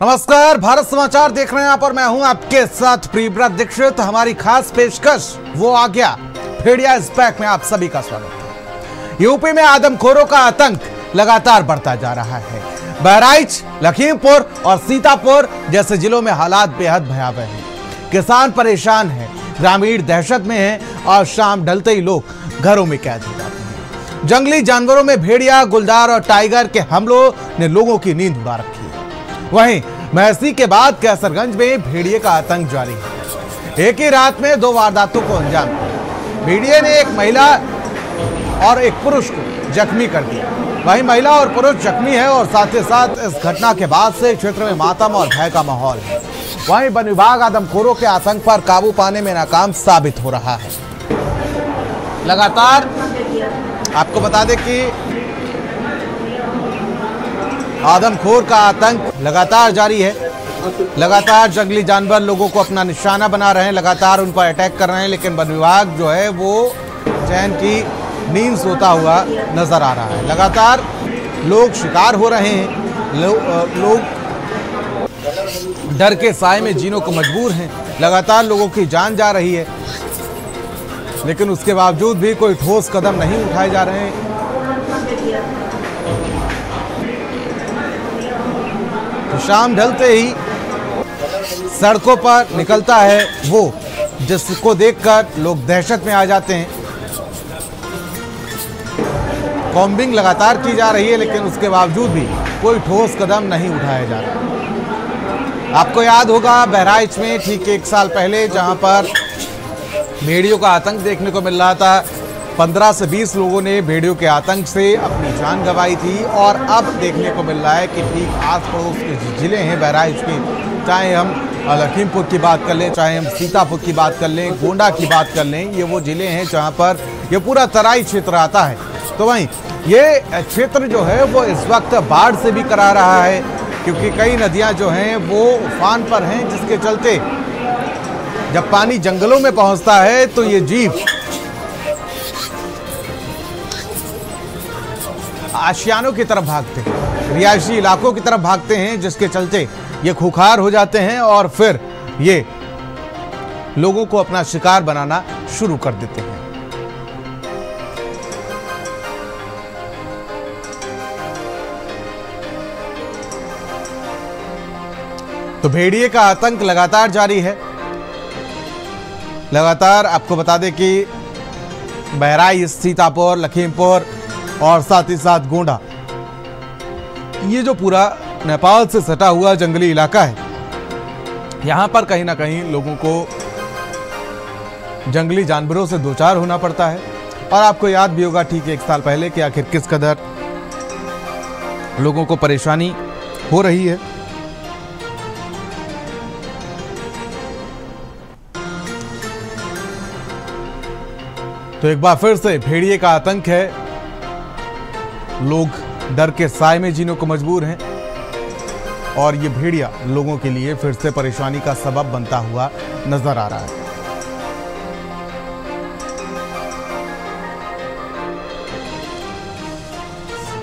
नमस्कार, भारत समाचार देख रहे हैं आप और मैं हूं आपके साथ प्रियव्रत दीक्षित। हमारी खास पेशकश वो आ गया, भेड़िया इस पैक में आप सभी का स्वागत है। यूपी में आदमखोरों का आतंक लगातार बढ़ता जा रहा है। बहराइच, लखीमपुर और सीतापुर जैसे जिलों में हालात बेहद भयावह हैं। किसान परेशान हैं, ग्रामीण दहशत में हैं और शाम ढलते ही लोग घरों में कैद हो जाते हैं। जंगली जानवरों में भेड़िया, गुलदार और टाइगर के हमलों ने लोगों की नींद उड़ा रखी है। वहीं महसी के बाद कैसरगंज में भेड़िए का आतंक जारी है। एक ही रात में 2 वारदातों को अंजाम दिया। भेड़िए ने एक महिला और एक पुरुष को जख्मी कर दिया। वहीं महिला और पुरुष जख्मी है और साथ ही साथ इस घटना के बाद से क्षेत्र में मातम और भय का माहौल है। वहीं वन विभाग आदमखोरों के आतंक पर काबू पाने में नाकाम साबित हो रहा है। लगातार आपको बता दें कि आदमखोर का आतंक लगातार जारी है। लगातार जंगली जानवर लोगों को अपना निशाना बना रहे हैं, लगातार उन पर अटैक कर रहे हैं, लेकिन वन विभाग जो है वो चैन की नींद सोता हुआ नजर आ रहा है। लगातार लोग शिकार हो रहे हैं, लोग डर के साए में जीने को मजबूर हैं। लगातार लोगों की जान जा रही है, लेकिन उसके बावजूद भी कोई ठोस कदम नहीं उठाए जा रहे हैं। शाम ढलते ही सड़कों पर निकलता है वो जिसको देखकर लोग दहशत में आ जाते हैं। कॉम्बिंग लगातार की जा रही है, लेकिन उसके बावजूद भी कोई ठोस कदम नहीं उठाया जा रहा। आपको याद होगा बहराइच में ठीक 1 साल पहले जहां पर भेड़ियों का आतंक देखने को मिल रहा था, 15 से 20 लोगों ने भेड़ियों के आतंक से अपनी जान गंवाई थी। और अब देखने को मिल रहा है कि ठीक आस पड़ोस के जिले हैं बहराइच के, चाहे हम लखीमपुर की बात कर लें, चाहे हम सीतापुर की बात कर लें, गोंडा की बात कर लें, ये वो जिले हैं जहां पर ये पूरा तराई क्षेत्र आता है। तो वहीं ये क्षेत्र जो है वो इस वक्त बाढ़ से भी करा रहा है, क्योंकि कई नदियां जो हैं वो उफान पर हैं, जिसके चलते जब पानी जंगलों में पहुंचता है तो ये जीव आशियानों की तरफ भागते हैं, रिहायशी इलाकों की तरफ भागते हैं, जिसके चलते ये खुखार हो जाते हैं और फिर ये लोगों को अपना शिकार बनाना शुरू कर देते हैं। तो भेड़िए का आतंक लगातार जारी है। लगातार आपको बता दें कि बहराइच, सीतापुर, लखीमपुर और साथ ही साथ गोंडा, ये जो पूरा नेपाल से सटा हुआ जंगली इलाका है, यहां पर कहीं ना कहीं लोगों को जंगली जानवरों से दो चार होना पड़ता है। और आपको याद भी होगा ठीक 1 साल पहले कि आखिर किस कदर लोगों को परेशानी हो रही है। तो एक बार फिर से भेड़िए का आतंक है, लोग डर के साए में जीने को मजबूर हैं और ये भेड़िया लोगों के लिए फिर से परेशानी का सबब बनता हुआ नजर आ रहा है।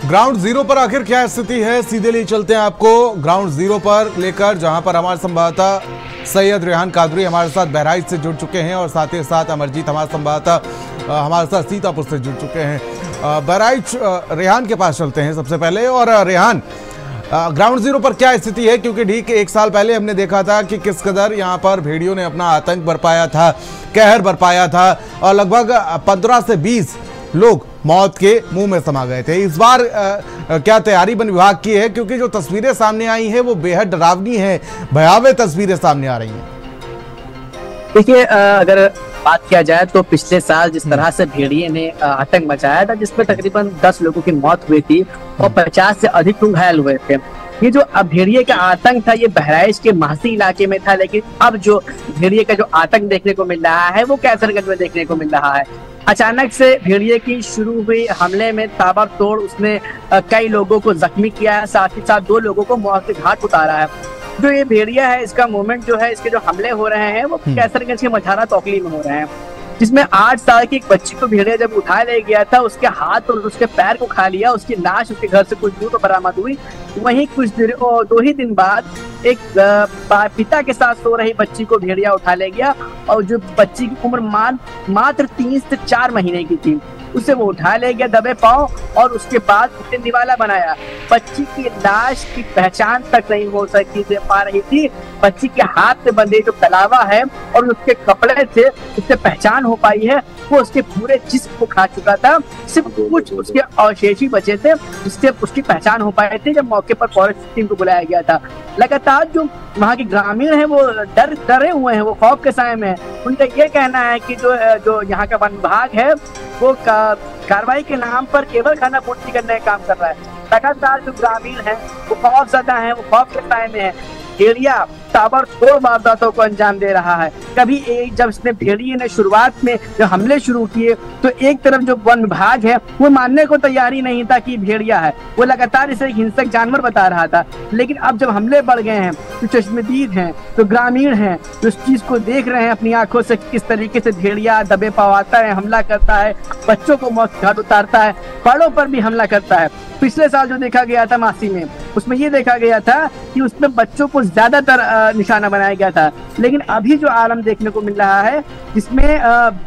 ग्राउंड जीरो पर आखिर क्या स्थिति है, सीधे लिए चलते हैं आपको ग्राउंड जीरो पर लेकर, जहां पर हमारे संवाददाता सैयद रेहान कादरी हमारे साथ बहराइच से जुड़ चुके हैं और साथ ही साथ अमरजीत हमारे संवाददाता हमारे साथ सीतापुर से जुड़ चुके हैं। बहराइच रेहान के पास चलते हैं सबसे पहले। और रेहान, ग्राउंड जीरो पर क्या स्थिति है, क्योंकि ठीक 1 साल पहले हमने देखा था कि किस कदर यहाँ पर भेड़ियों ने अपना आतंक बरपाया था, कहर बरपाया था और लगभग 15 से 20 लोग मौत के मुंह में समा गए थे। इस बार क्या तैयारी वन विभाग की है, क्योंकि जो तस्वीरें सामने आई हैं वो बेहद डरावनी है, भयावह तस्वीरें सामने आ रही हैं। देखिए, अगर बात किया जाए तो पिछले साल जिस तरह से भेड़िए ने आतंक मचाया था, जिसमें तकरीबन 10 लोगों की मौत हुई थी और 50 से अधिक लोग घायल हुए थे। ये जो अब भेड़िए का आतंक था ये बहराइच के महसी इलाके में था, लेकिन अब जो भेड़िए का जो आतंक देखने को मिल रहा है वो कैसरगंज में देखने को मिल रहा है। अचानक से भेड़िए की शुरू हुई हमले में ताबड़तोड़ उसने कई लोगों को जख्मी किया है, साथ ही साथ 2 लोगों को मौत के घाट उतारा है। जो ये भेड़िया है, इसका मूवमेंट जो है, इसके जो हमले हो रहे हैं वो कैसरगंज के मझारा तोकली में हो रहे हैं, जिसमें 8 साल की एक बच्ची को भेड़िया जब उठाया ले गया था, उसके हाथ और उसके पैर को खा लिया, उसकी लाश उसके घर से कुछ दूर पर बरामद हुई। वहीं कुछ 2 ही दिन बाद एक पिता के साथ सो रही बच्ची को भेड़िया उठा ले गया, और जो बच्ची की उम्र मात्र 3 से 4 महीने की थी, उसे वो उठा ले गया दबे पांव, और उसके बाद उसे निवाला बनाया। बच्ची की लाश की पहचान तक नहीं हो पा रही थी। बच्ची के हाथ से बंधे जो कलावा है और उसके कपड़े से उससे पहचान हो पाई है, वो उसके पूरे जिस्म को खा चुका था। सिर्फ कुछ उसके अवशेष ही बचे थे जिससे उसकी पहचान हो पाई थी। जब मौके पर फॉरेस्ट टीम को बुलाया गया था, लगातार जो वहाँ के ग्रामीण हैं वो डरे हुए हैं, वो खौफ के साए में है। उनका ये कहना है कि जो यहाँ का वन विभाग है वो कार्रवाई के नाम पर केवल खाना पूर्ति करने का काम कर रहा है। लगातार जो ग्रामीण हैं वो खौफजदा हैं, वो खौफ के साए में है। भेड़िया ताबड़तोड़ वारदातों को अंजाम दे रहा है। कभी जब इसने भेड़िए ने शुरुआत में जो हमले शुरू किए तो एक तरफ जो वन विभाग है वो मानने को तैयार ही नहीं था कि भेड़िया है, वो लगातार इसे एक हिंसक जानवर बता रहा था। लेकिन अब जब हमले बढ़ गए हैं तो चश्मदीद हैं, तो ग्रामीण हैं, तो इस चीज को देख रहे हैं अपनी आंखों से किस तरीके से भेड़िया दबे पाव आता है, हमला करता है, बच्चों को मौत घाट उतारता है, बड़ों पर भी हमला करता है। पिछले साल जो देखा गया था मासी में, उसमें ये देखा गया था कि उसमें बच्चों को ज्यादातर निशाना बनाया गया था। लेकिन अभी जो आलम देखने को मिल रहा है जिसमें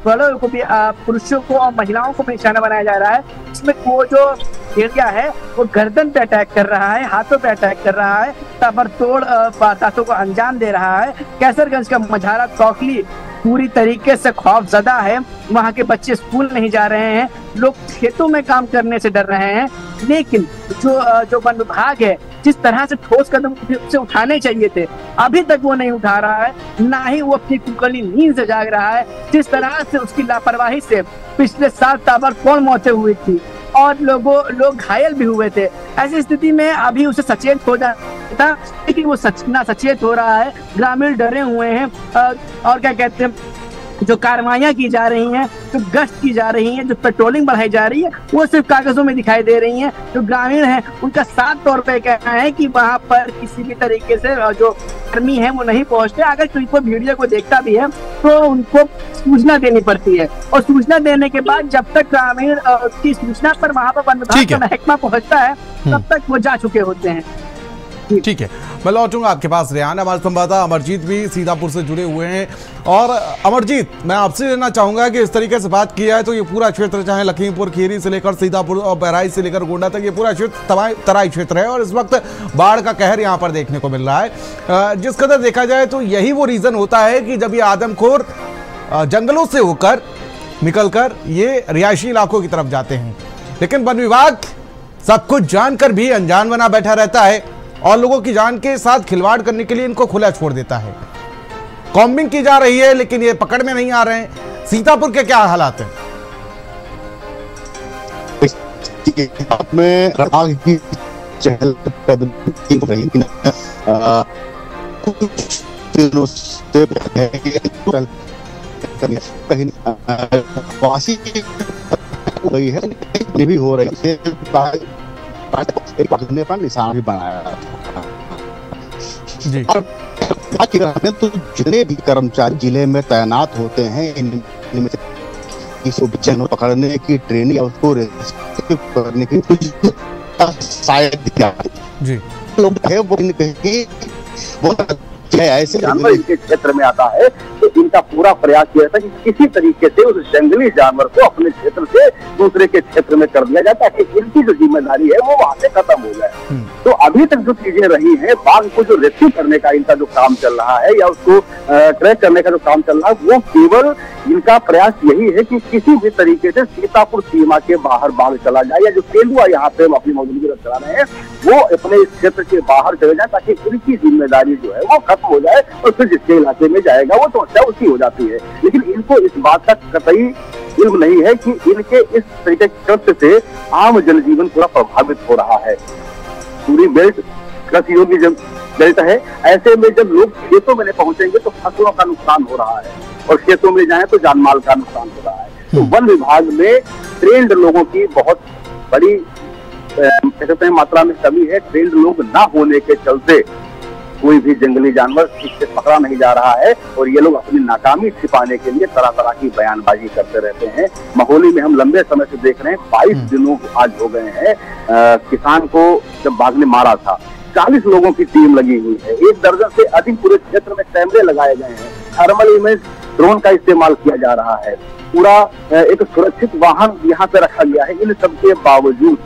बड़ों को भी, पुरुषों को और महिलाओं को भी निशाना बनाया जा रहा है, इसमें वो जो भेड़िया है वो गर्दन पे अटैक कर रहा है, हाथों पे अटैक कर रहा है, ताबड़तोड़ वारदातों को अंजाम दे रहा है। कैसरगंज का मझारा तौकली पूरी तरीके से खौफजदा है। वहाँ के बच्चे स्कूल नहीं जा रहे हैं, लोग खेतों में काम करने से डर रहे हैं। लेकिन जो वन विभाग है जिस तरह से ठोस कदम से उठाने चाहिए थे अभी तक वो नहीं उठा रहा है, ना ही वो अपनी कुकली नींद से जाग रहा है। जिस तरह से उसकी लापरवाही से पिछले साल ताबड़तोड़ मौतें हुई थी और लोग घायल भी हुए थे। ऐसी स्थिति में अभी उसे सचेत हो जाता था, लेकिन वो ना सचेत हो रहा है। ग्रामीण डरे हुए हैं और क्या कहते हैं, जो कार्रवाइयां की जा रही हैं, जो गश्त की जा रही हैं, जो पेट्रोलिंग बढ़ाई जा रही है, वो सिर्फ कागजों में दिखाई दे रही हैं। जो ग्रामीण हैं उनका साफ तौर पे कहना है कि वहां पर किसी भी तरीके से जो कर्मी है वो नहीं पहुंचते। अगर कोई को वीडियो को देखता भी है तो उनको सूचना देनी पड़ती है, और सूचना देने के बाद जब तक ग्रामीण की सूचना पर वहां पर वन विभाग का महकमा पहुंचता है तब तक वो जा चुके होते हैं। ठीक है, मैं लौटूंगा आपके पास। रेहान, हमारे संवाददाता अमरजीत भी सीतापुर से जुड़े हुए हैं। और अमरजीत, मैं आपसे लेना चाहूंगा कि इस तरीके से बात किया है तो ये पूरा क्षेत्र, चाहे लखीमपुर खीरी से लेकर सीतापुर और बहराइच से लेकर गोंडा तक, ये पूरा क्षेत्र तराई क्षेत्र है और इस वक्त बाढ़ का कहर यहाँ पर देखने को मिल रहा है। जिस कदर देखा जाए तो यही वो रीजन होता है कि जब ये आदमखोर जंगलों से होकर निकलकर ये रिहायशी इलाकों की तरफ जाते हैं, लेकिन वन विभाग सब कुछ जानकर भी अनजान बना बैठा रहता है और लोगों की जान के साथ खिलवाड़ करने के लिए इनको खुला छोड़ देता है। कॉम्बिंग की जा रही है लेकिन ये पकड़ में नहीं आ रहे हैं। सीतापुर के क्या हालात हैं? में की चहल कहीं वासी गई है, भी हो रही है, पर निशान भी बनाया जी। और तो जितने भी कर्मचारी जिले में तैनात होते हैं इनमें से जानवर पकड़ने की ट्रेनिंग या उसको रेस्क्यू करने की कुछ शायद जी लोग है वो ऐसे जानवर इनके क्षेत्र में आता है तो इनका पूरा प्रयास किया था कि किसी तरीके से उस जंगली जानवर को अपने क्षेत्र से दूसरे के क्षेत्र में कर दिया जाए ताकि इनकी जो जिम्मेदारी है वो वहां से खत्म हो जाए। तो अभी तक जो चीजें रही है, बाघ को जो रेस्क्यू करने का इनका जो काम चल रहा है या उसको ट्रैक करने का जो काम चल रहा है, वो केवल इनका प्रयास यही है कि किसी भी तरीके से सीतापुर सीमा के बाहर बाघ चला जाए, या जो तेंदुआ यहाँ पे अपनी मौजूदगी चला रहे हैं वो अपने इस क्षेत्र के बाहर चले जाए ताकि उनकी जिम्मेदारी जो है वो खत्म हो जाए और फिर जिसके इलाके में जाएगा वो समस्या उसकी हो जाती है। लेकिन इनको इस बात का कतई इल्म नहीं है कि इनके इस तरीके के कृत्य से आम जनजीवन पूरा प्रभावित हो रहा है। पूरी बेल्ट कृषि योग्य बेल्ट है, ऐसे में जब लोग खेतों में नहीं पहुंचेंगे तो फसलों का नुकसान हो रहा है और खेतों में जाए तो जानमाल का नुकसान हो रहा है। तो वन विभाग में ट्रेंड लोगों की बहुत बड़ी कहते हैं मात्रा में कमी है। ट्रेंड लोग ना होने के चलते कोई भी जंगली जानवर ठीक से पकड़ा नहीं जा रहा है और ये लोग अपनी नाकामी छिपाने के लिए तरह तरह की बयानबाजी करते रहते हैं। महोली में हम लंबे समय से देख रहे हैं, 22 दिनों आज हो गए हैं किसान को जब बाघ ने मारा था, 40 लोगों की टीम लगी हुई है। 1 दर्जन से अधिक पूरे क्षेत्र में कैमरे लगाए गए हैं। थर्मल इमेज ड्रोन का इस्तेमाल किया जा रहा है। पूरा एक सुरक्षित वाहन यहाँ पे रखा गया है। इन सबके बावजूद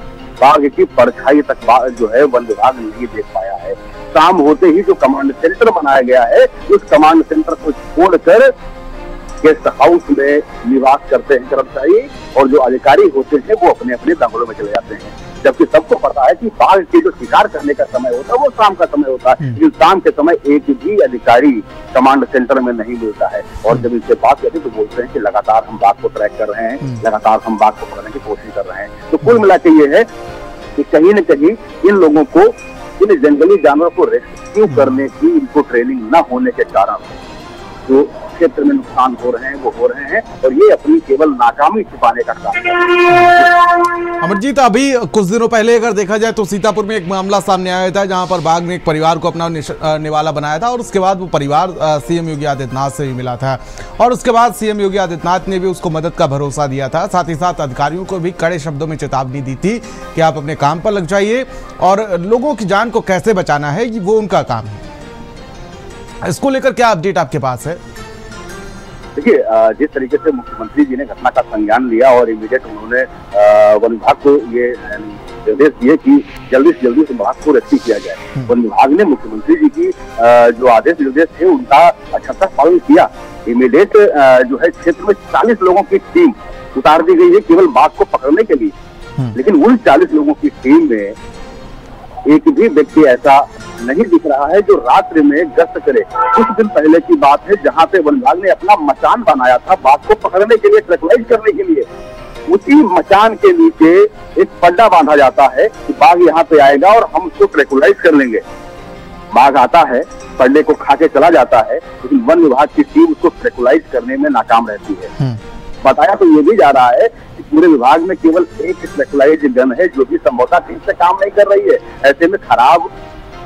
बाघ की परछाई तक जो है वन विभाग नहीं देख पाया है। शाम होते ही जो कमांड सेंटर बनाया गया है, उस कमांड सेंटर को छोड़कर गेस्ट हाउस में निवास करते हैं कर्मचारी, और जो अधिकारी होते हैं वो अपने अपने दंगलों में चले जाते हैं। जबकि सबको पता है कि बाघ के जो शिकार करने का समय होता है वो शाम का समय होता है, लेकिन शाम के समय एक भी अधिकारी कमांड सेंटर में नहीं मिलता है। और जब इनसे बात करते तो बोलते हैं कि लगातार हम बाघ को ट्रैक कर रहे हैं, लगातार हम बाघ को पकड़ने की कोशिश कर रहे हैं। तो कुल मिला के ये है कि कहीं न कहीं इन लोगों को, इन जंगली जानवर को रेस्क्यू करने की इनको ट्रेनिंग न होने के कारण जो क्षेत्र में नुकसान हो रहे हैं वो हो रहे हैं, और ये अपनी केवल नाकामी छिपाने का काम है। अमरजीत, अभी कुछ दिनों पहले अगर देखा जाए तो सीतापुर में एक मामला सामने आया था जहां पर बाघ ने एक परिवार को अपना निवाला बनाया था, और उसके बाद वो परिवार सीएम योगी आदित्यनाथ से भी मिला था, और उसके बाद सीएम योगी आदित्यनाथ ने भी उसको मदद का भरोसा दिया था। साथ ही साथ अधिकारियों को भी कड़े शब्दों में चेतावनी दी थी कि आप अपने काम पर लग जाइए, और लोगों की जान को कैसे बचाना है वो उनका काम है। इसको लेकर क्या अपडेट आपके पास है? देखिए, जिस तरीके से मुख्यमंत्री जी ने घटना का संज्ञान लिया और इमीडिएट उन्होंने वन विभाग को ये निर्देश दिए कि जल्दी से जल्दी बाघ को रेस्क्यू किया जाए। वन विभाग ने मुख्यमंत्री जी की जो आदेश निर्देश थे उनका अच्छा पालन किया। इमीडिएट जो है क्षेत्र में 40 लोगों की टीम उतार दी गई है केवल बाघ को पकड़ने के लिए। लेकिन उन 40 लोगों की टीम में एक भी व्यक्ति ऐसा नहीं दिख रहा है जो रात्रि में गश्त करे। कुछ दिन पहले की बात है जहां पे वन विभाग ने अपना मचान बनाया था बाघ को पकड़ने के लिए, ट्रैकुलाइज करने के लिए। उसी मचान के नीचे एक पड्डा बांधा जाता है कि बाघ यहाँ पे आएगा और हम उसको ट्रैकुलाइज कर लेंगे। बाघ आता है, पड्डे को खा के चला जाता है, लेकिन वन विभाग की टीम उसको ट्रैकुलाइज करने में नाकाम रहती है। बताया तो ये भी जा रहा है कि पूरे विभाग में केवल एक ट्रैकुलाइज गन है जो भी संभवतः ठीक से काम नहीं कर रही है। ऐसे में खराब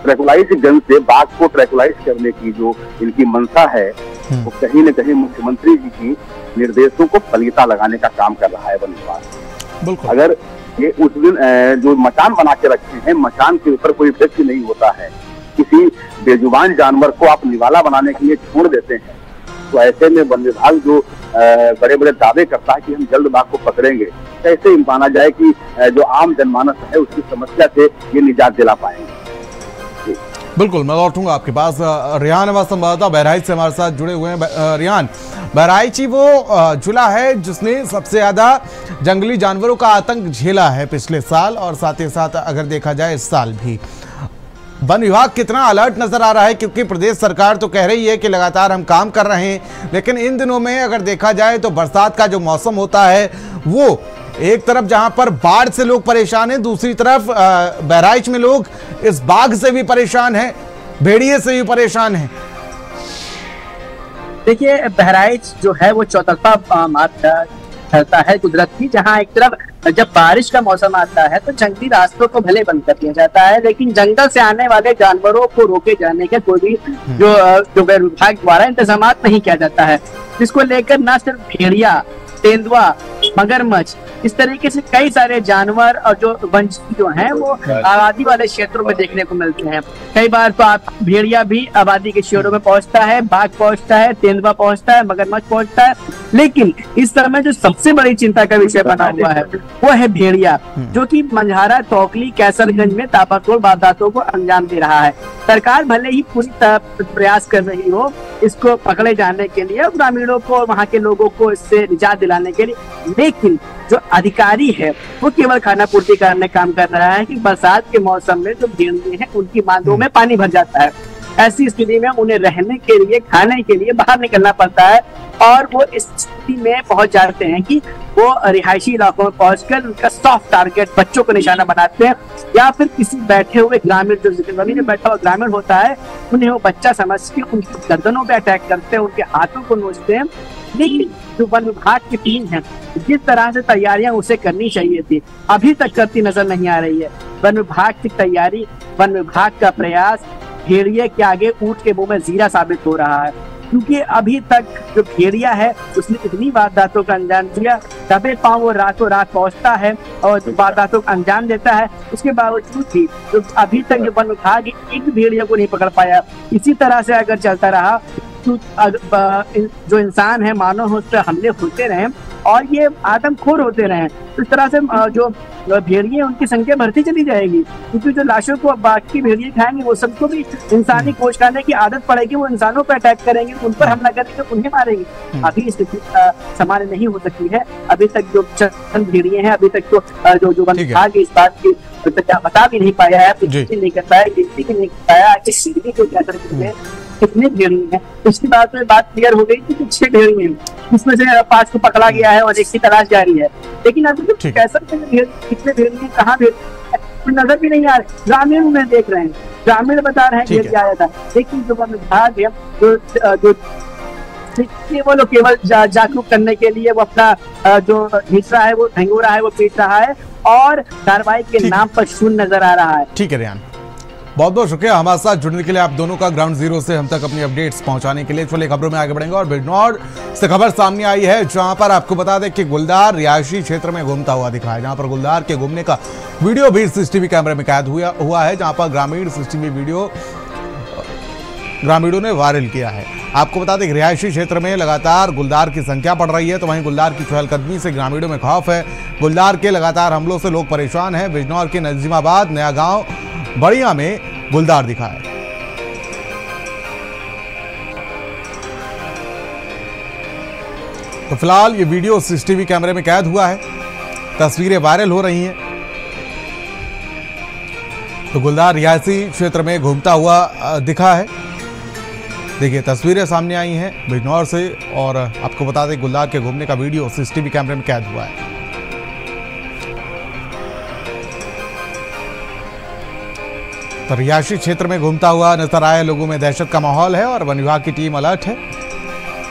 ट्रैकुलाइज गन से बाघ को ट्रैकुलाइज करने की जो इनकी मंशा है वो कहीं न कहीं मुख्यमंत्री जी की निर्देशों को फलीता लगाने का काम कर रहा है वन विभाग। अगर ये उस दिन जो मचान बना के रखे हैं, मचान के ऊपर कोई व्यक्ति नहीं होता है, किसी बेजुबान जानवर को आप निवाला बनाने के लिए छोड़ देते हैं, तो ऐसे में वन विभाग जो बड़े बड़े दावे करता है कि हम जल्द बाघ को पकड़ेंगे, कैसे माना जाए कि जो आम जनमानस है उसकी समस्या से ये निजात दिला पाएंगे। बिल्कुल, मैं लौटूंगा आपके पास। रियान हमारा संवाददाता बहराइच से हमारे साथ जुड़े हुए हैं। रियान, बहराइच ही वो जिला है जिसने सबसे ज्यादा जंगली जानवरों का आतंक झेला है पिछले साल, और साथ ही साथ अगर देखा जाए इस साल भी। वन विभाग कितना अलर्ट नजर आ रहा है, क्योंकि प्रदेश सरकार तो कह रही है कि लगातार हम काम कर रहे हैं, लेकिन इन दिनों में अगर देखा जाए तो बरसात का जो मौसम होता है वो एक तरफ जहां पर बाढ़ से लोग परेशान हैं, दूसरी तरफ बहराइच में लोग इस बाघ से भी परेशान हैं, भेड़िए से भी परेशान हैं। देखिए, बहराइच जो है वो चौतरफा मात्रा फैलता है कुदरत की, जहाँ एक तरफ जब बारिश का मौसम आता है तो जंगली रास्तों को भले बंद कर दिया जाता है, लेकिन जंगल से आने वाले जानवरों को रोके जाने के कोई भी जो विभाग द्वारा इंतजाम नहीं किया जाता है, जिसको लेकर न सिर्फ भेड़िया, तेंदुआ, मगरमच्छ, इस तरीके से कई सारे जानवर और जो वन्यजीव जो हैं वो आबादी वाले क्षेत्रों में देखने को मिलते हैं। कई बार तो आप भेड़िया भी आबादी के क्षेत्रों में पहुंचता है, बाघ पहुंचता है, तेंदुआ पहुंचता है, मगरमच्छ पहुंचता है, लेकिन इस समय जो सबसे बड़ी चिंता का विषय बना हुआ है वो है भेड़िया, जो कि मंझारा, तोकली, कैसरगंज में ताबड़तोड़ वारदातों को अंजाम दे रहा है। सरकार भले ही पूरी प्रयास कर रही हो इसको पकड़े जाने के लिए, ग्रामीणों को, वहाँ के लोगों को इससे निजात दिलाने के लिए, लेकिन जो अधिकारी है वो केवल खाना पूर्ति करने काम कर रहा है कि बरसात के मौसम में जो भेड़िए हैं उनकी बांधों में पानी भर जाता है। ऐसी स्थिति में उन्हें रहने के लिए, खाने के लिए बाहर निकलना पड़ता है, और वो इस स्थिति में पहुंच जाते हैं कि वो रिहायशी इलाकों में पहुंचकर उनका सॉफ्ट टारगेट बच्चों को निशाना बनाते हैं, या फिर किसी बैठे हुए ग्रामीण, जो जमीन में बैठा हुआ ग्रामीण होता है, उन्हें वो बच्चा समझ के उनकी गर्दनों पे अटैक करते हैं, उनके हाथों को नोचते हैं। लेकिन जो वन विभाग की टीम है, जिस तरह से तैयारियां उसे करनी चाहिए थी, अभी तक करती नजर नहीं आ रही है। वन विभाग की तैयारी, वन विभाग का प्रयास भेड़िए के आगे ऊंट के मुंह में जीरा साबित हो रहा है। क्योंकि अभी तक जो भेड़िया है उसने इतनी वारदातों का अंजाम दिया, दबे पांव वो रातों रात पहुंचता है और वारदातों का अंजाम देता है। उसके बावजूद भी जो अभी तक जो वन विभाग एक भेड़िया को नहीं पकड़ पाया। इसी तरह से अगर चलता रहा तो जो इंसान है, मानव है, उस पर हमले होते रहे और ये आदमखोर होते रहे, तो इस तरह से जो भेड़िए उनकी संख्या बढ़ती चली जाएगी। क्योंकि जो लाशों को बाकी भेड़िए खाएंगे वो सबको भी इंसानी गोश्त खाने की आदत पड़ेगी, वो इंसानों पर अटैक करेंगे, उन पर हमला करेंगे, उन्हें मारेंगे। अभी स्थिति सामान्य नहीं हो सकती है। अभी तक जो चंद भेड़िए हैं, अभी तक तो जो वन विभाग इस बात की बता भी नहीं पाया है, नहीं कर पाया, गिनती भी नहीं कर पाया कि को क्या करते हैं, कितने भेड़िए हैं। पिछली बार में बात क्लियर हो गई थी कि 6 भेड़िए हैं, इसमें से 5 को पकड़ा गया है और 1 की तलाश जारी है। लेकिन अभी तो कैसा कितने भेड़िए, कहाँ भेड़िए नजर भी नहीं आ रहे। ग्रामीण में देख रहे हैं, ग्रामीण बता रहे हैं भेड़ आया था, लेकिन जो वन विभाग है जो वो लोग केवल जागरूक करने के लिए वो अपना जो हिस्सा है वो ढंगोरा है वो पीट रहा है और कार्रवाई के नाम पर शून्य नजर आ रहा है। ठीक है रेहान, बहुत बहुत शुक्रिया हमारे साथ जुड़ने के लिए, आप दोनों का ग्राउंड जीरो से हम तक अपनी अपडेट्स पहुंचाने के लिए। चलिए खबरों में आगे बढ़ेंगे और बिजनौर से खबर सामने आई है, जहां पर आपको बता दें कि गुलदार रिहायशी क्षेत्र में घूमता हुआ दिखा है, जहां पर गुलदार के घूमने का वीडियो भी सीसीटीवी कैमरे में कैद हुआ है, जहां पर ग्रामीण सीसीटीवी वीडियो ग्रामीणों ने वायरल किया है। आपको बता दें कि रिहायशी क्षेत्र में लगातार गुलदार की संख्या बढ़ रही है, तो वहीं गुलदार की चहलकदमी से ग्रामीणों में खौफ है। गुलदार के लगातार हमलों से लोग परेशान हैं। बिजनौर के नजीमाबाद, नया गांव, बड़िया में गुलदार दिखा है। तो फिलहाल ये वीडियो सीसीटीवी कैमरे में कैद हुआ है, तस्वीरें वायरल हो रही हैं। तो गुलदार रिहायशी क्षेत्र में घूमता हुआ दिखा है। देखिए तस्वीरें सामने आई हैं बिजनौर से, और आपको बता दें गुलदार के घूमने का वीडियो सीसीटीवी कैमरे में कैद हुआ है। तो रिहायशी क्षेत्र में घूमता हुआ नजर आया, लोगों में दहशत का माहौल है और वन विभाग की टीम अलर्ट है,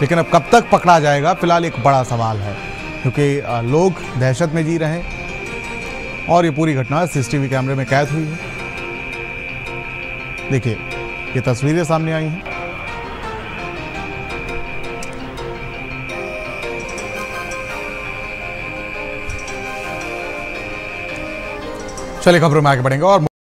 लेकिन अब कब तक पकड़ा जाएगा फिलहाल एक बड़ा सवाल है, क्योंकि लोग दहशत में जी रहे हैं और ये पूरी घटना सीसीटीवी कैमरे में कैद हुई है। देखिए ये तस्वीरें सामने आई हैं। चलिए खबरों में आगे बढ़ेंगे और